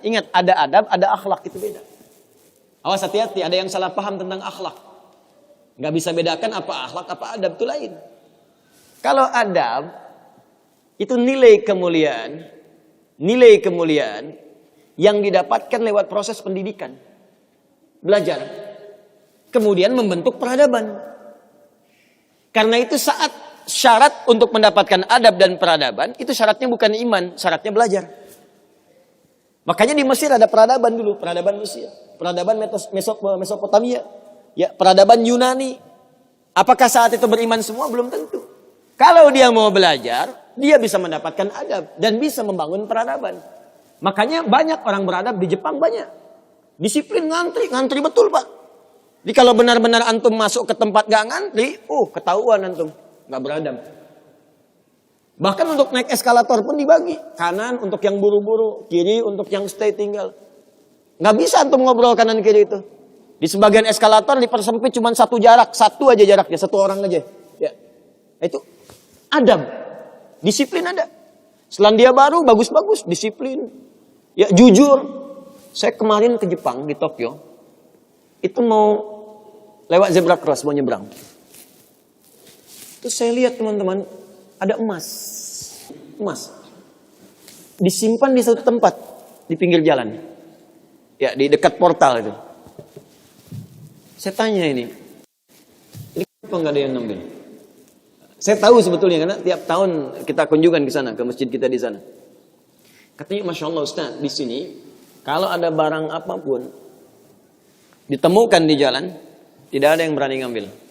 Ingat, ada adab, ada akhlak, itu beda. Awas, hati-hati, ada yang salah paham tentang akhlak. Nggak bisa bedakan apa akhlak, apa adab, itu lain. Kalau adab, itu nilai kemuliaan yang didapatkan lewat proses pendidikan. Belajar. Kemudian membentuk peradaban. Karena itu saat syarat untuk mendapatkan adab dan peradaban, itu syaratnya bukan iman, syaratnya belajar. Makanya di Mesir ada peradaban dulu, peradaban Mesir, peradaban Mesopotamia, ya, peradaban Yunani. Apakah saat itu beriman semua? Belum tentu. Kalau dia mau belajar, dia bisa mendapatkan adab dan bisa membangun peradaban. Makanya banyak orang beradab di Jepang, banyak. Disiplin, ngantri betul, Pak. Jadi kalau benar-benar antum masuk ke tempat gak ngantri, ketahuan antum gak beradab. Bahkan untuk naik eskalator pun dibagi. Kanan untuk yang buru-buru, kiri untuk yang stay tinggal. Nggak bisa antum ngobrol kanan kiri itu. Di sebagian eskalator dipersempit cuma satu aja jaraknya, satu orang aja. Ya. Itu adab. Disiplin ada. Selandia Baru bagus-bagus, disiplin. Ya, jujur. Saya kemarin ke Jepang, di Tokyo. Itu mau lewat zebra cross, mau nyebrang. Terus saya lihat teman-teman, ada emas disimpan di satu tempat di pinggir jalan, ya, di dekat portal itu. Saya tanya ini kenapa nggak ada yang ngambil? Saya tahu sebetulnya karena tiap tahun kita kunjungan ke sana, ke masjid kita di sana. Katanya, Masya Allah Ustaz, di sini kalau ada barang apapun ditemukan di jalan, tidak ada yang berani ngambil.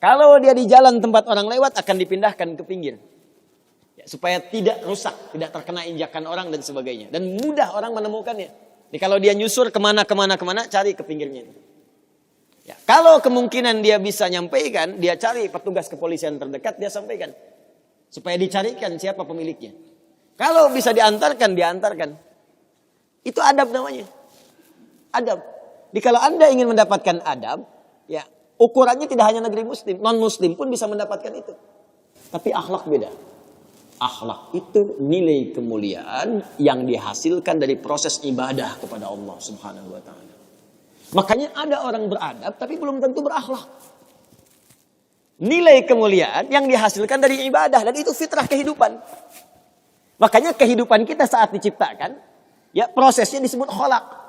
Kalau dia di jalan tempat orang lewat akan dipindahkan ke pinggir. Ya, supaya tidak rusak, tidak terkena injakan orang dan sebagainya. Dan mudah orang menemukannya. Jadi kalau dia nyusur kemana, cari ke pinggirnya. Ya, kalau kemungkinan dia bisa nyampaikan, dia cari petugas kepolisian terdekat, dia sampaikan. Supaya dicarikan siapa pemiliknya. Kalau bisa diantarkan. Itu adab namanya. Adab. Jadi kalau Anda ingin mendapatkan adab, ya, ukurannya tidak hanya negeri muslim, non-muslim pun bisa mendapatkan itu. Tapi akhlak beda. Akhlak itu nilai kemuliaan yang dihasilkan dari proses ibadah kepada Allah Subhanahu wa ta'ala. Makanya ada orang beradab tapi belum tentu berakhlak. Nilai kemuliaan yang dihasilkan dari ibadah, dan itu fitrah kehidupan. Makanya kehidupan kita saat diciptakan, ya, prosesnya disebut khalaq.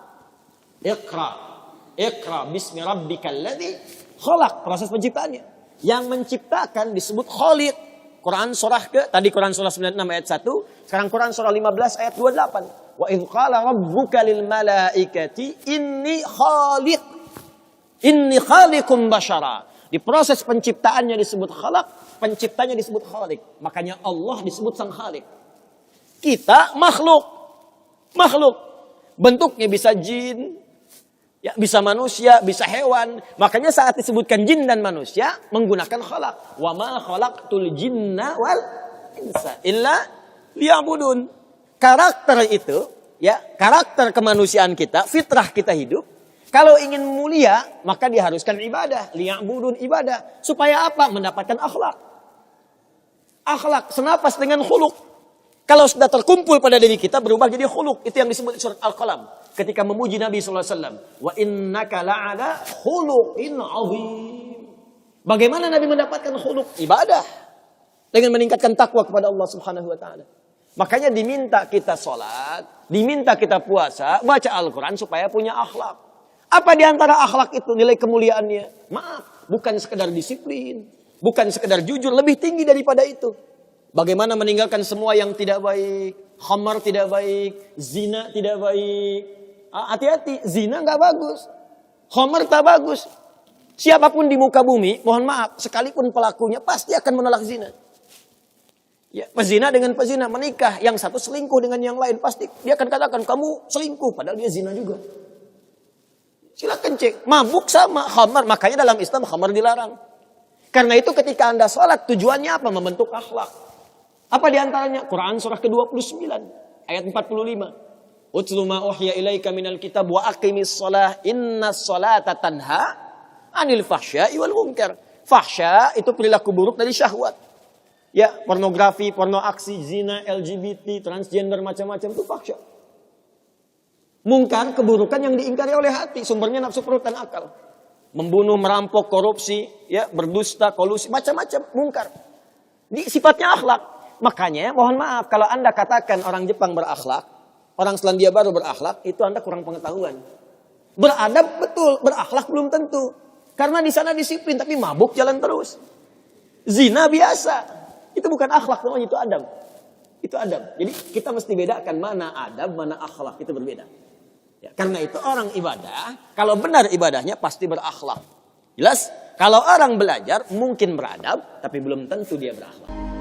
Iqra bismi rabbikal ladzi khalaq, proses penciptaannya. Yang menciptakan disebut Khaliq. Quran surah Quran surah 96 ayat 1, sekarang Quran surah 15 ayat 28. Wa idz qala rabbuka lil malaikati inni khaliqum basyara. Di proses penciptaannya disebut khalaq, penciptanya disebut Khaliq. Makanya Allah disebut sang Khaliq. Kita makhluk. Bentuknya bisa jin, ya, bisa manusia, bisa hewan. Makanya saat disebutkan jin dan manusia menggunakan khalaq. Wa ma khalaqtul jinna wal insa illa liya'budun. Karakter itu, ya, karakter kemanusiaan kita, fitrah kita hidup. Kalau ingin mulia, maka diharuskan ibadah, liya'budun, ibadah. Supaya apa? Mendapatkan akhlak. Akhlak senapas dengan khuluq. Kalau sudah terkumpul pada diri kita, berubah jadi khuluq. Itu yang disebut surat Al-Qalam. Ketika memuji Nabi SAW. Wa innaka la'ala khuluqin azim. Bagaimana Nabi mendapatkan khuluq? Ibadah. Dengan meningkatkan takwa kepada Allah Subhanahu wa ta'ala. Makanya diminta kita sholat, diminta kita puasa, baca Al-Quran supaya punya akhlak. Apa diantara akhlak itu nilai kemuliaannya? Maaf, bukan sekedar disiplin. Bukan sekedar jujur, lebih tinggi daripada itu. Bagaimana meninggalkan semua yang tidak baik. Khamar tidak baik. Zina tidak baik. Hati-hati, zina gak bagus. Khamar tak bagus. Siapapun di muka bumi, mohon maaf, sekalipun pelakunya pasti akan menolak zina. Ya, pezina dengan pezina menikah, yang satu selingkuh dengan yang lain, pasti dia akan katakan kamu selingkuh, padahal dia zina juga. Silakan cek, mabuk sama khamar, makanya dalam Islam khamar dilarang. Karena itu ketika Anda sholat, tujuannya apa? Membentuk akhlak. Apa diantaranya? Quran surah ke-29 ayat 45. Utlu ma uhya ilaika minal kitab wa aqimis shalah innas salata tanha anil fahsya'i wal munkar. Fahsya itu perilaku buruk dari syahwat. Ya, pornografi, porno aksi, zina, LGBT, transgender, macam-macam itu fahsya. Mungkar, keburukan yang diingkari oleh hati, sumbernya nafsu perut dan akal. Membunuh, merampok, korupsi, ya, berdusta, kolusi, macam-macam mungkar. Ini sifatnya akhlak. Makanya mohon maaf kalau Anda katakan orang Jepang berakhlak, orang Selandia Baru berakhlak, itu Anda kurang pengetahuan. Beradab betul, berakhlak belum tentu. Karena di sana disiplin tapi mabuk jalan terus. Zina biasa. Itu bukan akhlak namanya, itu adab. Itu adab. Jadi kita mesti bedakan mana adab, mana akhlak, itu berbeda. Ya, karena itu orang ibadah, kalau benar ibadahnya pasti berakhlak. Jelas? Kalau orang belajar mungkin beradab, tapi belum tentu dia berakhlak.